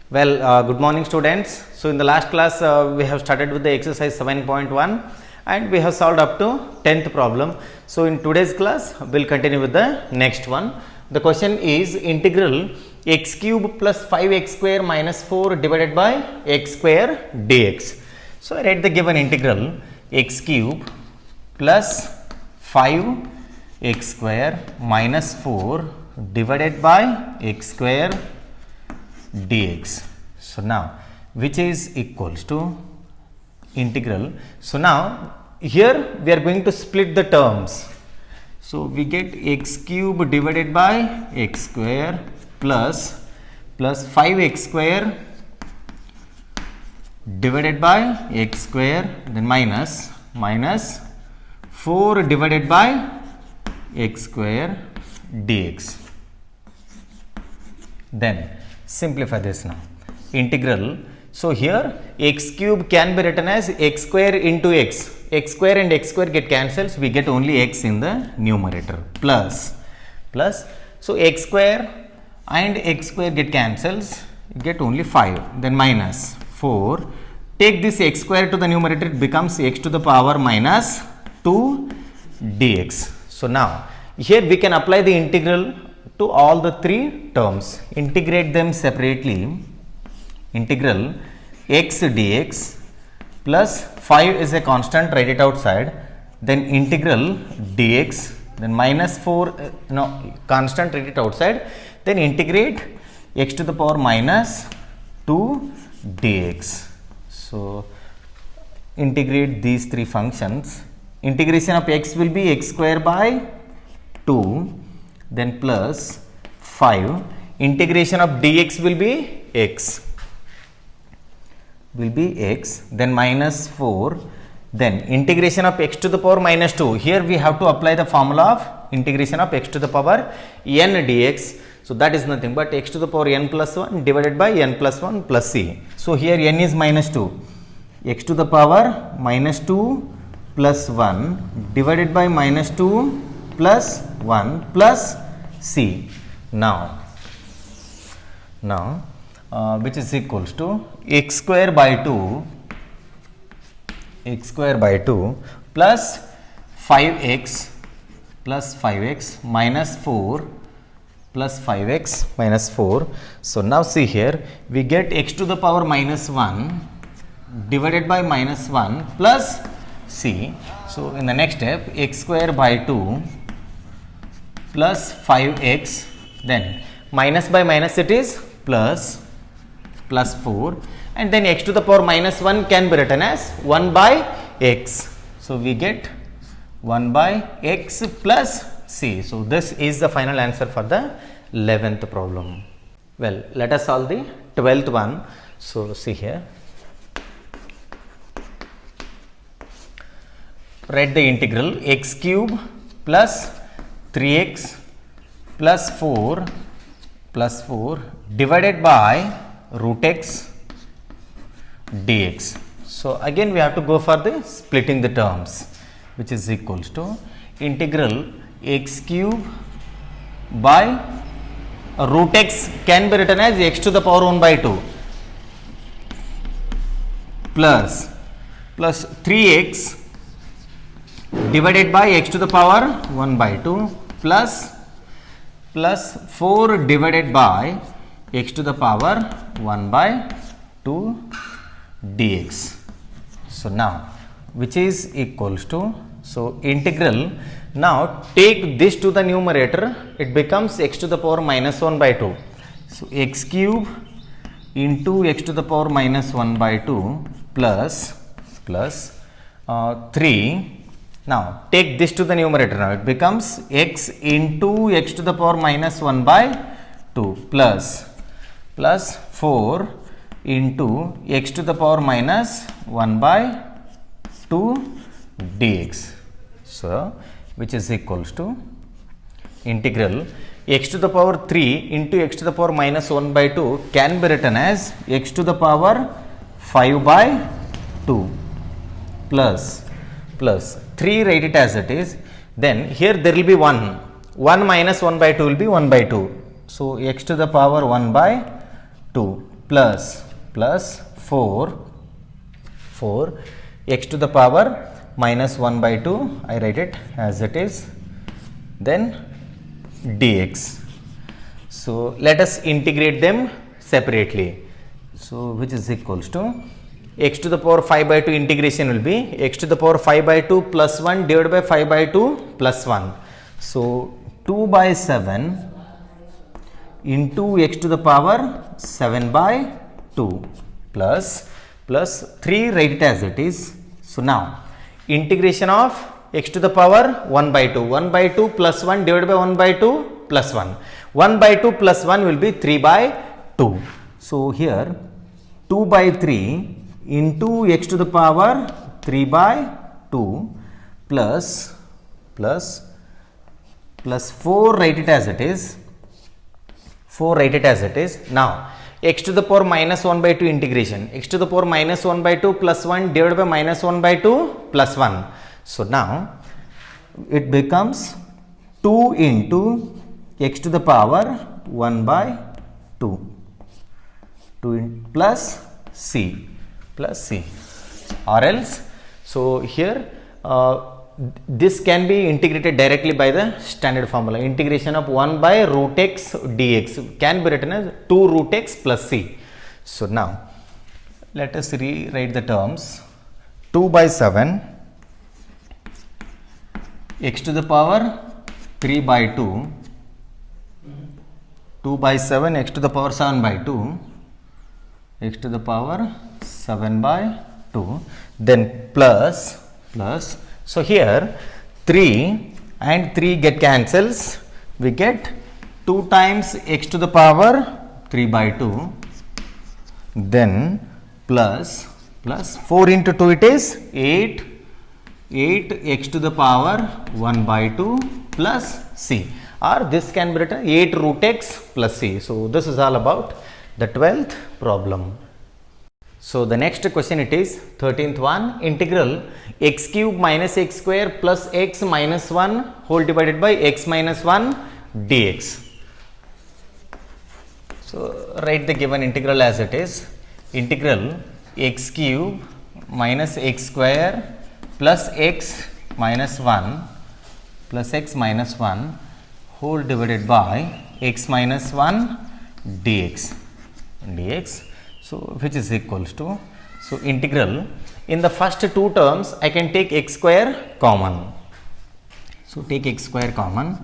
Good morning students. So in the last class we have started with the exercise 7.1 and we have solved up to 10th problem. So in today's class we will continue with the next one. The question is integral x cube plus 5x square minus 4 divided by x square dx. So I write the given integral x cube plus 5x square minus 4 divided by x square dx. So now which is equals to integral. So now here we are going to split the terms. So we get x cube divided by x square plus 5x square divided by x square, then minus 4 divided by x square dx. Then simplify this now. Integral. So here x cube can be written as x square into x. X square and x square get cancelled. So we get only x in the numerator. Plus. So x square and x square get cancelled. You get only 5. Then minus 4. Take this x square to the numerator. It becomes x to the power minus 2 dx. So now here we can apply the integral to all the three terms. Integrate them separately. Integral x dx plus 5 is a constant, write it outside. Then integral dx, then minus 4 constant, write it outside. Then integrate x to the power minus 2 dx. So integrate these three functions. Integration of x will be x square by 2, then plus 5. Integration of dx will be x. Then minus 4. Then integration of x to the power minus 2. Here we have to apply the formula of integration of x to the power n dx. So that is nothing but x to the power n plus 1 divided by n plus 1 plus c. So here n is minus 2. X to the power minus 2 plus 1 divided by minus 2 plus 1 plus c. Now which is equals to x square by 2 plus 5x minus 4 plus 5x minus 4. So now see here we get x to the power minus 1 divided by minus 1 plus c. So in the next step x square by 2 plus 5x, then minus by minus it is plus 4, and then x to the power minus 1 can be written as 1 by x. So we get 1 by x plus c. So this is the final answer for the 11th problem. Well, let us solve the 12th one. So see here. Write the integral x cube plus 3x plus 4 divided by root x dx. So again we have to go for the splitting the terms, which is equals to integral x cube by root x can be written as x to the power 1 by 2 plus 3x divided by x to the power 1 by 2 plus 4 divided by x to the power 1 by 2 dx. So now which is equals to, so integral, now take this to the numerator, it becomes x to the power minus 1 by 2. So x cube into x to the power minus 1 by 2 plus 3. Now take this to the numerator, now it becomes x into x to the power minus 1 by 2 plus 4 into x to the power minus 1 by 2 dx. So which is equals to integral x to the power 3 into x to the power minus 1 by 2 can be written as x to the power 5 by 2 plus 3, write it as it is. Then here there will be 1 minus 1 by 2 will be 1 by 2. So x to the power 1 by 2 plus 4 x to the power minus 1 by 2, I write it as it is, then dx. So let us integrate them separately. So which is equals to x to the power 5 by 2 integration will be x to the power 5 by 2 plus 1 divided by 5 by 2 plus 1. So 2 by 7 into x to the power 7 by 2 plus 3, write it as it is. So now integration of x to the power 1 by 2, 1 by 2 plus 1 divided by 1 by 2 plus 1. 1 by 2 plus 1 will be 3 by 2. So here 2 by 3 into x to the power 3 by 2 plus 4, write it as it is. 4, write it as it is. Now x to the power minus 1 by 2 integration, x to the power minus 1 by 2 plus 1 divided by minus 1 by 2 plus 1. So now it becomes 2 into x to the power 1 by 2 plus c or else. So here this can be integrated directly by the standard formula. Integration of 1 by root x dx can be written as 2 root x plus c. So now let us rewrite the terms. 2 by 7 x to the power 3 by 2, 2 by 7 x to the power 7 by 2, x to the power 7 by 2, then plus. So here 3 and 3 get cancels, we get 2 times x to the power 3 by 2, then plus 4 into 2 it is 8 x to the power 1 by 2 plus c, or this can be written 8 root x plus c. So this is all about the 12th problem. So the next question it is 13th one, integral x cube minus x square plus x minus 1 whole divided by x minus 1 dx. So write the given integral as it is. Integral x cube minus x square plus x minus 1 whole divided by x minus 1 dx. So which is equals to, so integral, in the first two terms I can take x square common. So take x square common.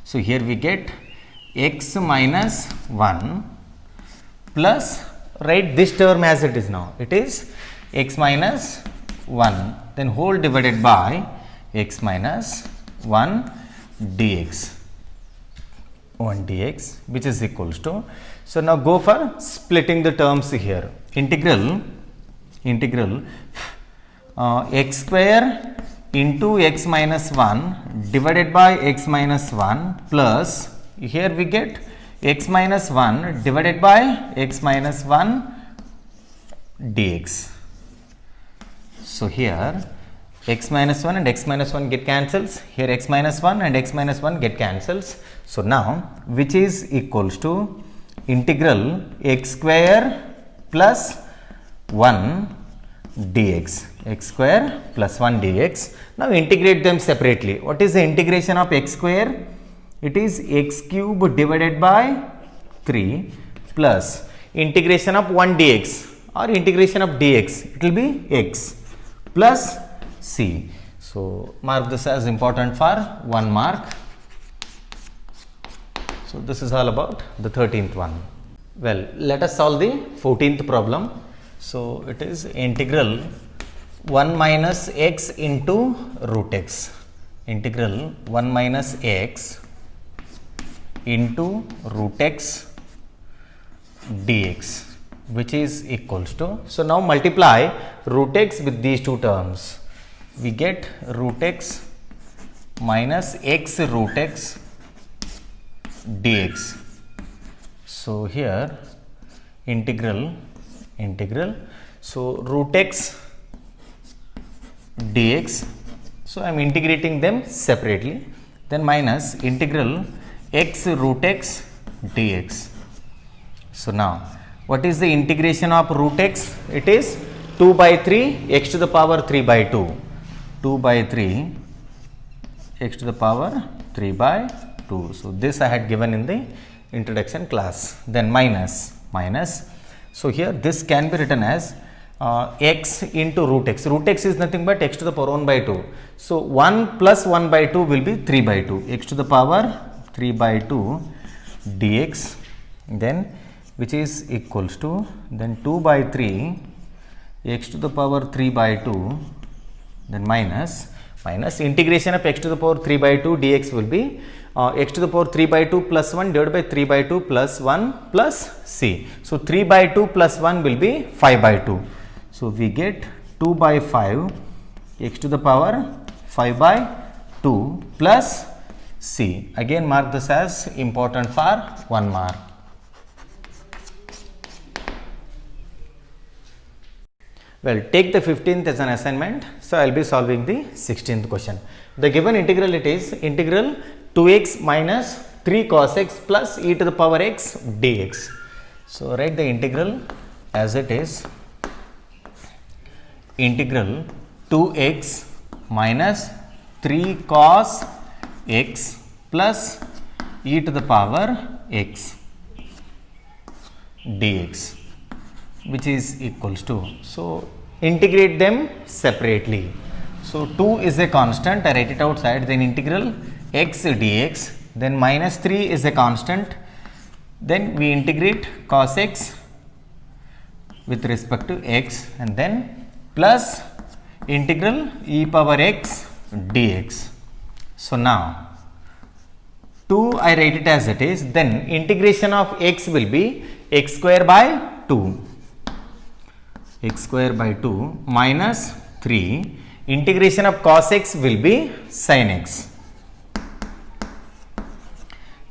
So here we get x minus 1 plus, write this term as it is now, it is x minus 1 then whole divided by x minus 1 dx, which is equals to, so now go for splitting the terms here. Integral x square into x minus 1 divided by x minus 1 plus, here we get x minus 1 divided by x minus 1 dx. So here x minus 1 and x minus 1 get cancels, here x minus 1 and x minus 1 get cancels. So now which is equals to integral x square plus 1 dx, x square plus 1 dx. Now integrate them separately. What is the integration of x square? It is x cube divided by 3 plus integration of 1 dx or integration of dx, it will be x plus c. So mark this as important for 1 mark. So this is all about the 13th one. Well, let us solve the 14th problem. So it is integral 1 minus x into root x, integral 1 minus x into root x dx, which is equals to, so now multiply root x with these two terms, we get root x minus x root x dx. So here integral, so root x dx, so I am integrating them separately, then minus integral x root x dx. So now What is the integration of root x? It is 2 by 3 x to the power 3 by 2. 2 by 3 x to the power 3 by 2. So, this I had given in the introduction class. Then minus. So, here this can be written as x into root x. Root x is nothing but x to the power 1 by 2. So, 1 plus 1 by 2 will be 3 by 2. X to the power 3 by 2 dx, then which is equals to then 2 by 3 x to the power 3 by 2, then minus integration of x to the power 3 by 2 dx will be x to the power 3 by 2 plus 1 divided by 3 by 2 plus 1 plus c. So, 3 by 2 plus 1 will be 5 by 2. So, we get 2 by 5 x to the power 5 by 2 plus c. Again mark this as important for 1 mark. Well, take the 15th as an assignment. So, I will be solving the 16th question. The given integral, it is integral 2x minus 3 cos x plus e to the power x dx. So, write the integral as it is integral 2x minus 3 cos x plus e to the power x dx, which is equals to, so integrate them separately. So, 2 is a constant, I write it outside, then integral x dx, then minus 3 is a constant, then we integrate cos x with respect to x, and then plus integral e power x dx. So, now 2 I write it as it is, then integration of x will be x square by 2. X square by 2 minus 3, integration of cos x will be sin x,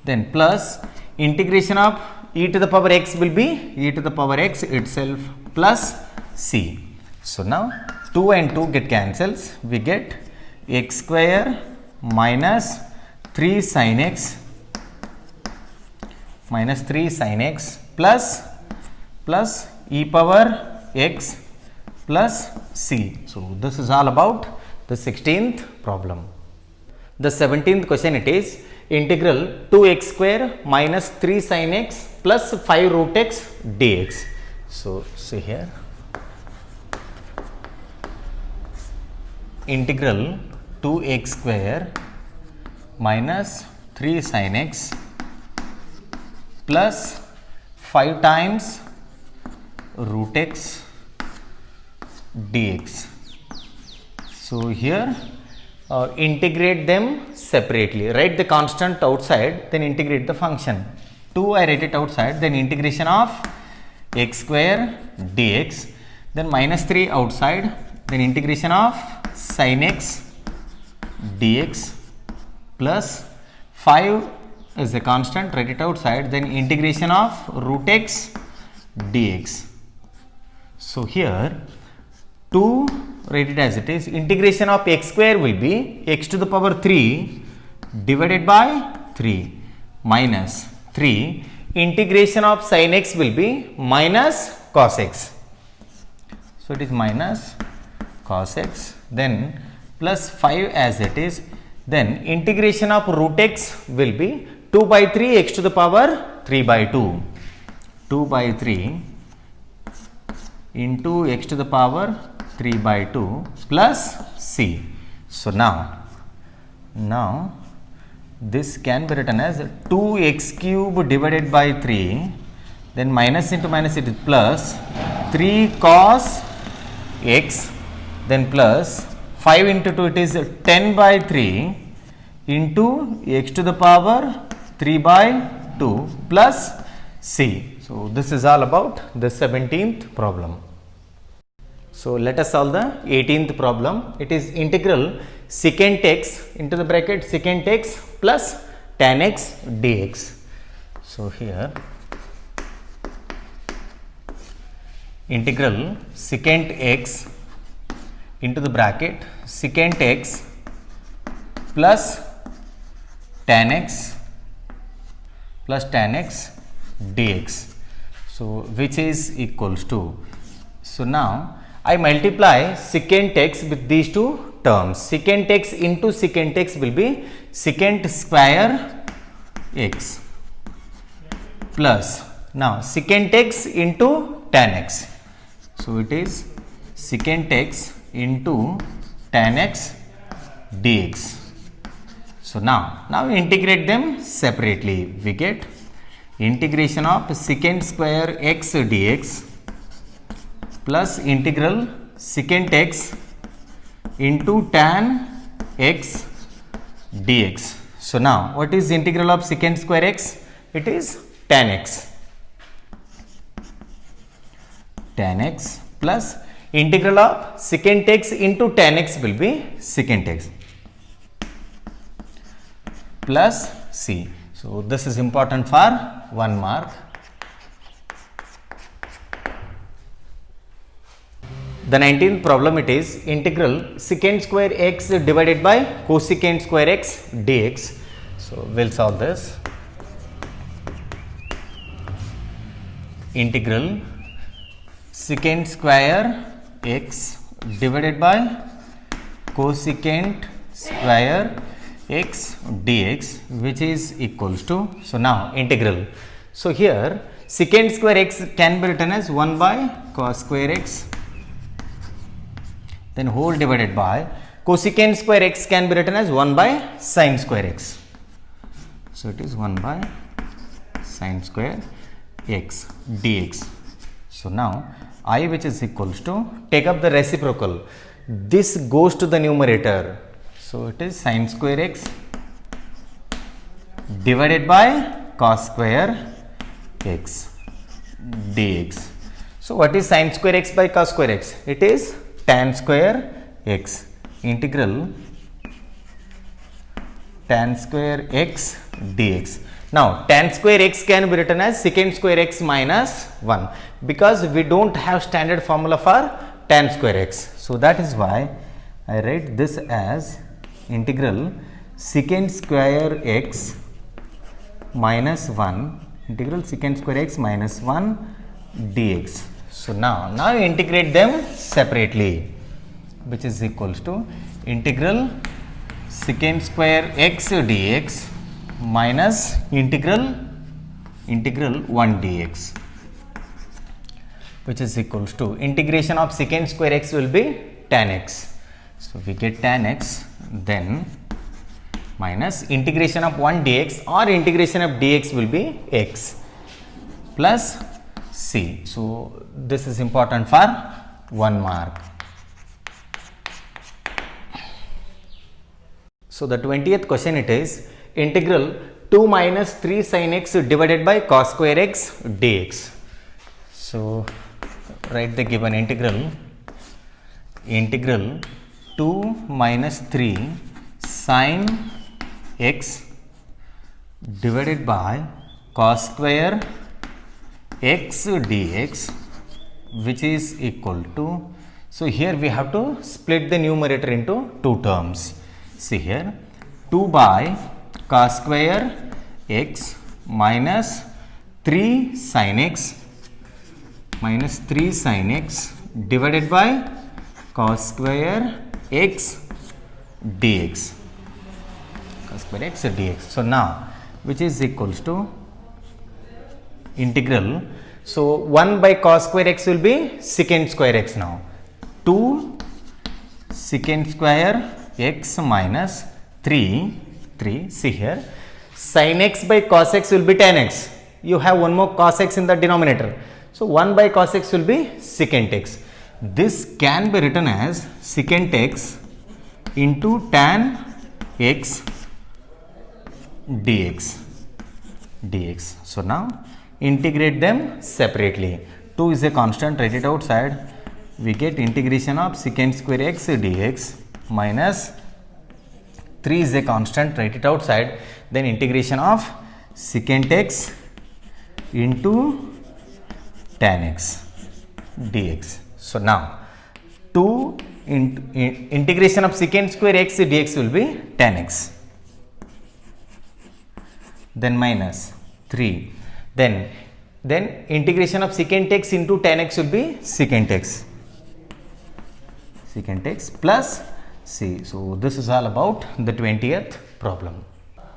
then plus integration of e to the power x will be e to the power x itself plus c. So, now 2 and 2 get cancels, we get x square minus 3 sin x plus e power x plus c. So, this is all about the 16th problem. The 17th question, it is integral 2x square minus 3 sin x plus 5 root x dx. So, see here integral 2x square minus 3 sin x plus 5 times root x dx. So, here integrate them separately, write the constant outside, then integrate the function. 2 I write it outside, then integration of x square dx, then minus 3 outside, then integration of sin x dx plus 5 is a constant, write it outside, then integration of root x dx. So, here 2 write it as it is, integration of x square will be x to the power 3 divided by 3 minus 3, integration of sin x will be minus cos x. So, it is minus cos x, then plus 5 as it is, then integration of root x will be 2 by 3 x to the power 3 by 2, 2 by 3 into x to the power 3 by 2 plus c. So, now this can be written as 2x cube divided by 3, then minus into minus it is plus 3 cos x, then plus 5 into 2 it is 10 by 3 into x to the power 3 by 2 plus c. So, this is all about the 17th problem. So, let us solve the 18th problem. It is integral secant x into the bracket secant x plus tan x dx. So, here integral secant x into the bracket secant x plus tan x dx. So which is equals to, so now I multiply secant x with these two terms. Secant x into secant x will be secant square x plus now secant x into tan x. So it is secant x into tan x dx. So now integrate them separately. We get integration of secant square x dx plus integral secant x into tan x dx. So now what is integral of secant square x? It is tan x. Tan x plus integral of secant x into tan x will be secant x plus c. So this is important for 1 mark. The 19th problem, it is integral secant square x divided by cosecant square x dx. So we'll solve this. Integral secant square x divided by cosecant square x dx, which is equals to, so now integral. So here secant square x can be written as 1 by cos square x, then whole divided by cosecant square x can be written as 1 by sin square x. So it is 1 by sin square x dx. So now I, which is equals to, take up the reciprocal, this goes to the numerator. So it is sin square x divided by cos square x dx. So what is sin square x by cos square x? It is tan square x. Integral tan square x dx. Now tan square x can be written as secant square x minus 1, because we don't have standard formula for tan square x. So that is why I write this as integral secant square x minus 1, integral secant square x minus 1 dx. So now integrate them separately, which is equals to integral secant square x dx minus integral 1 dx, which is equals to integration of secant square x will be tan x. So we get tan x, then minus integration of 1 dx or integration of dx will be x plus c. So this is important for 1 mark. So the 20th question, it is integral 2 minus 3 sin x divided by cos square x dx. So write the given integral 2 minus 3 sin x divided by cos square x dx, which is equal to, so here we have to split the numerator into two terms. See here, 2 by cos square x minus 3 sin x divided by cos square x dx. Cos square x dx. So now which is equals to integral, so 1 by cos square x will be secant square x. Now 2 secant square x minus 3, see here, sin x by cos x will be tan x. You have one more cos x in the denominator. So 1 by cos x will be secant x. This can be written as secant x into tan x dx. So now integrate them separately. 2 is a constant, write it outside. We get integration of secant square x dx minus 3 is a constant, write it outside. Then integration of secant x into tan x dx. So now 2 integration of secant square x dx will be tan x, then minus 3, then then integration of secant x into tan x will be secant x plus c. So this is all about the 20th problem.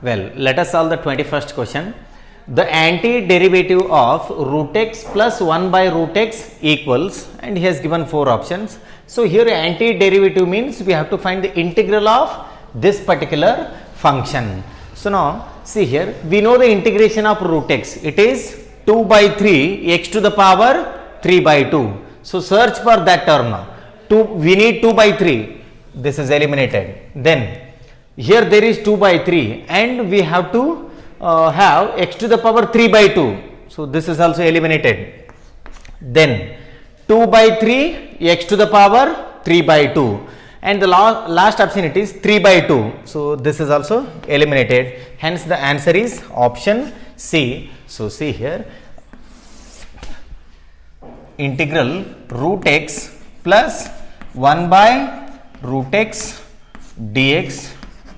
Well, let us solve the 21st question. The antiderivative of root x plus 1 by root x equals, and he has given 4 options. So here antiderivative means we have to find the integral of this particular function. So now see here, we know the integration of root x, it is 2 by 3 x to the power 3 by 2. So search for that term now. We need 2 by 3, this is eliminated. Then here there is 2 by 3 and we have to have x to the power 3 by 2. So this is also eliminated. Then 2 by 3 x to the power 3 by 2, and the last option it is 3 by 2. So this is also eliminated. Hence the answer is option C. So see here, integral root x plus 1 by root x dx,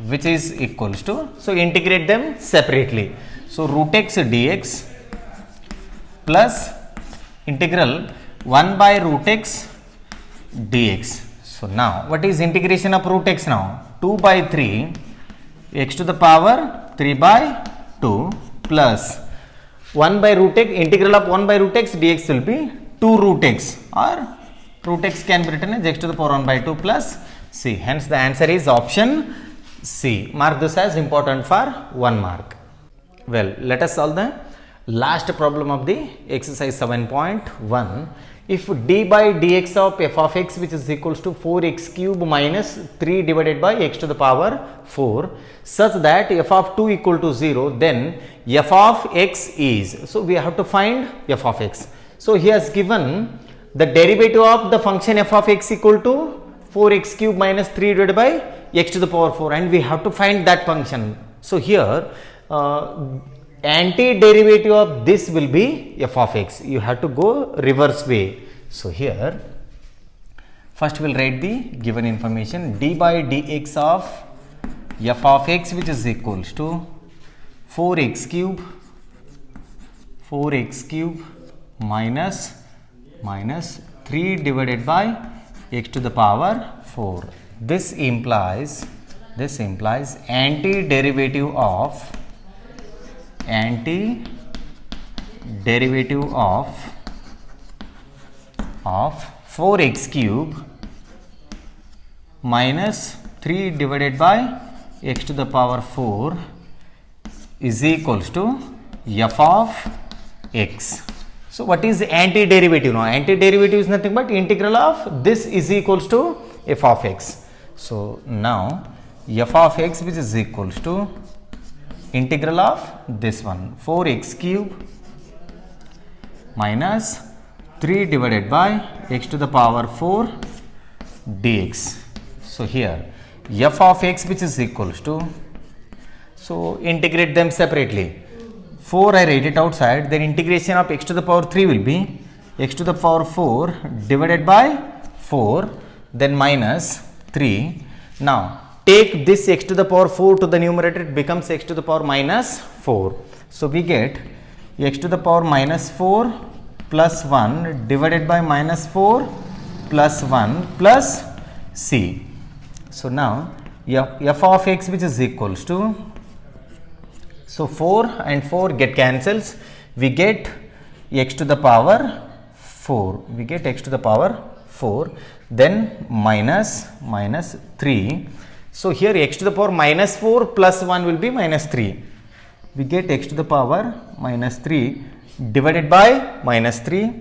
which is equals to, so integrate them separately. So root x dx plus integral 1 by root x dx. So now what is integration of root x now? 2 by 3 x to the power 3 by 2 plus 1 by root x, integral of 1 by root x dx will be 2 root x, or root x can be written as x to the power 1 by 2 plus c. Hence the answer is option C. Mark this as important for 1 mark. Well, let us solve the last problem of the exercise 7.1. If d by dx of f of x, which is equals to 4x cube minus 3 divided by x to the power 4, such that f of 2 equal to 0, then f of x is, so we have to find f of x. So he has given the derivative of the function f of x equal to 4x cube minus 3 divided by x to the power 4, and we have to find that function. So here antiderivative of this will be f of x. You have to go reverse way. So here first we will write the given information, d by dx of f of x, which is equals to 4x cube minus 3 divided by x to the power 4. This implies antiderivative of 4x cube minus 3 divided by x to the power 4 is equals to f of x. So what is the antiderivative now? Antiderivative is nothing but integral of this is equals to f of x. So now f of x, which is equals to integral of this one, 4x cube minus 3 divided by x to the power 4 dx. So here f of x, which is equals to, so integrate them separately. 4 I write it outside, then integration of x to the power 3 will be x to the power 4 divided by 4, then minus 3. Now take this x to the power 4 to the numerator, it becomes x to the power minus 4. So we get x to the power minus 4 plus 1 divided by minus 4 plus 1 plus c. So now f of x, which is equals to, so 4 and 4 get cancels, we get x to the power 4, then minus 3. So here x to the power minus 4 plus 1 will be minus 3. We get x to the power minus 3 divided by minus 3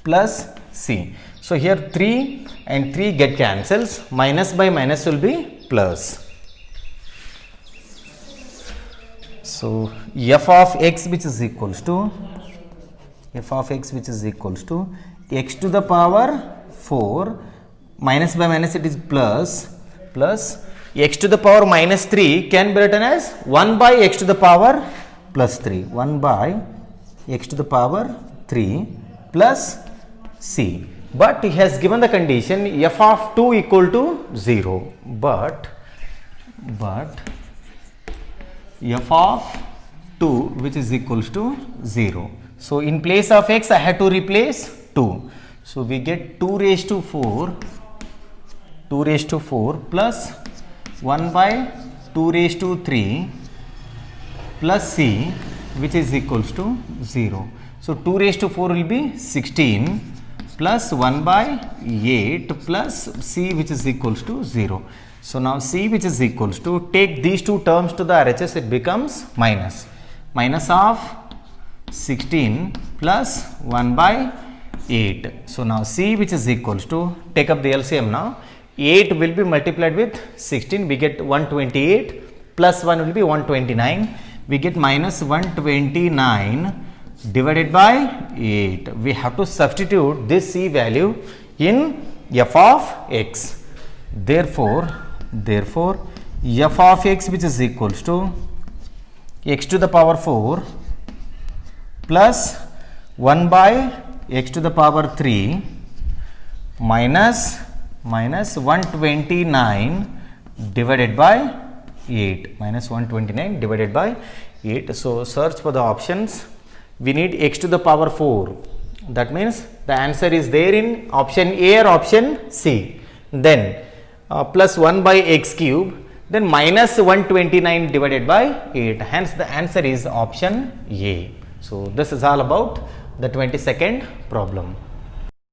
plus c. So here 3 and 3 get cancels, minus by minus will be plus. So f of x, which is equals to x to the power 4, minus by minus it is plus x to the power minus 3 can be written as 1 by x to the power plus 3, 1 by x to the power 3 plus c. But he has given the condition f of 2 equal to 0, but f of 2 which is equals to 0. So in place of x I had to replace 2. So we get 2 raised to 4 plus 1 by 2 raised to 3 plus c which is equals to 0. So 2 raised to 4 will be 16 plus 1 by 8 plus c which is equals to 0. So now c which is equals to, take these two terms to the RHS, it becomes minus of 16 plus 1 by 8. So now c which is equals to, take up the LCM now, 8 will be multiplied with 16, we get 128 plus 1 will be 129, we get minus 129 divided by 8. We have to substitute this c value in f of x. Therefore f of x which is equals to x to the power 4 plus 1 by x to the power 3 minus 129 divided by 8, minus 129 divided by 8. So search for the options. We need x to the power 4. That means the answer is there in option A or option C. Then plus 1 by x cube, then minus 129 divided by 8. Hence the answer is option A. So this is all about the 22nd problem.